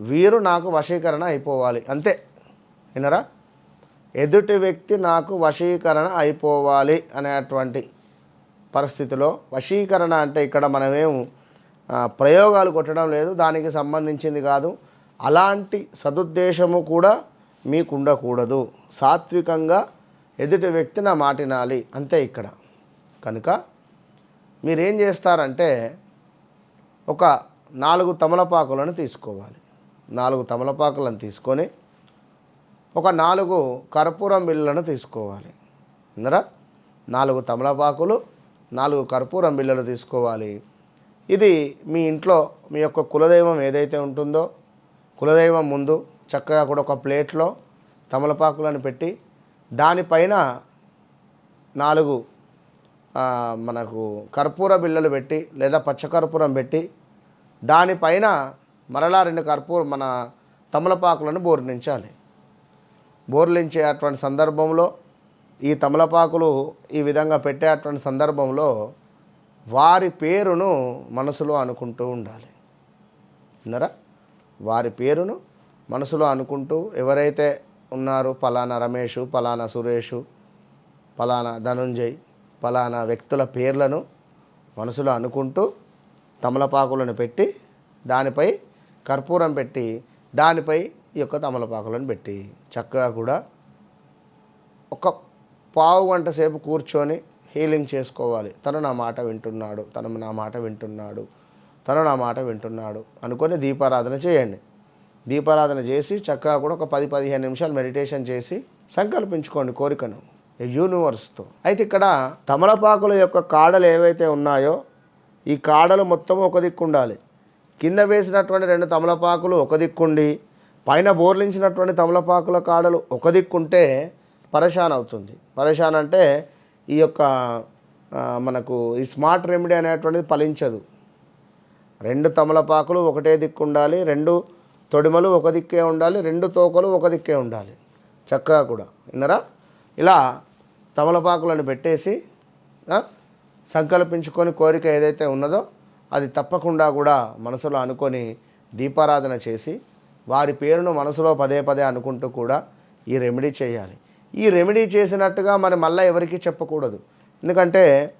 వీరు నాకు వశీకరణ అయిపోవాలి, అంతే. వినరా? ఎదుటి వ్యక్తి నాకు వశీకరణ అయిపోవాలి అనేటువంటి పరిస్థితిలో, వశీకరణ అంటే ఇక్కడ మనమేం ప్రయోగాలు కొట్టడం లేదు, దానికి సంబంధించింది కాదు. అలాంటి సదుద్దేశము కూడా మీకు ఉండకూడదు. సాత్వికంగా ఎదుటి వ్యక్తి నా మాటినాలి, అంతే ఇక్కడ. కనుక మీరేం చేస్తారంటే ఒక 4 తమలపాకులను తీసుకోవాలి. 4 తమలపాకులను తీసుకొని ఒక 4 కర్పూరం బిళ్ళలను తీసుకోవాలి. విన్నరా? 4 తమలపాకులు, 4 కర్పూరం బిళ్ళలు తీసుకోవాలి. ఇది మీ ఇంట్లో మీ యొక్క కులదైవం ఏదైతే ఉంటుందో కులదైవం ముందు చక్కగా కూడా ఒక ప్లేట్లో తమలపాకులను పెట్టి దానిపైన 4 మనకు కర్పూర బిళ్ళలు పెట్టి లేదా పచ్చకర్పూరం పెట్టి దానిపైన మరలా 2 మన తమలపాకులను బోర్లించాలి. బోర్లించే అటువంటి సందర్భంలో ఈ తమలపాకులు ఈ విధంగా పెట్టేటువంటి సందర్భంలో వారి పేరును మనసులో అనుకుంటూ ఉండాలి. విన్నారా? వారి పేరును మనసులో అనుకుంటూ ఎవరైతే ఉన్నారో పలానా రమేషు, పలానా సురేషు, పలానా ధనుంజయ్, పలానా వ్యక్తుల పేర్లను మనసులో అనుకుంటూ తమలపాకులను పెట్టి దానిపై కర్పూరం పెట్టి దానిపై ఈ యొక్క తమలపాకులను పెట్టి చక్కగా కూడా ఒక పావు గంట సేపు కూర్చొని హీలింగ్ చేసుకోవాలి. తను నా మాట వింటున్నాడు, తను నా మాట వింటున్నాడు, తను నా మాట వింటున్నాడు అనుకొని దీపారాధన చేయండి. దీపారాధన చేసి చక్కగా కూడా ఒక 10-15 నిమిషాలు మెడిటేషన్ చేసి సంకల్పించుకోండి కోరికను యూనివర్స్తో. అయితే ఇక్కడ తమలపాకుల యొక్క కాడలు ఏవైతే ఉన్నాయో ఈ కాడలు మొత్తం ఒక దిక్కు ఉండాలి. కింద వేసినటువంటి 2 తమలపాకులు ఒక దిక్కుండి పైన బోర్లించినటువంటి తమలపాకుల కాడలు ఒక దిక్కుంటే పరేషాన్ అవుతుంది. పరేషాన్ అంటే ఈ యొక్క మనకు ఈ స్మార్ట్ రెమెడీ అనేటువంటిది ఫలించదు. 2 తమలపాకులు ఒకటే దిక్కు ఉండాలి, 2 తొడిమలు ఒక దిక్కే ఉండాలి, 2 తోకలు ఒక దిక్కే ఉండాలి చక్కగా కూడా. విన్నరా? ఇలా తమలపాకులను పెట్టేసి సంకల్పించుకొని కోరిక ఏదైతే ఉన్నదో అది తప్పకుండా కూడా మనసులో అనుకొని దీపారాధన చేసి వారి పేరును మనసులో పదే అనుకుంటూ కూడా ఈ రెమెడీ చేయాలి. ఈ రెమెడీ చేసినట్టుగా మరి మళ్ళీ ఎవరికి చెప్పకూడదు. ఎందుకంటే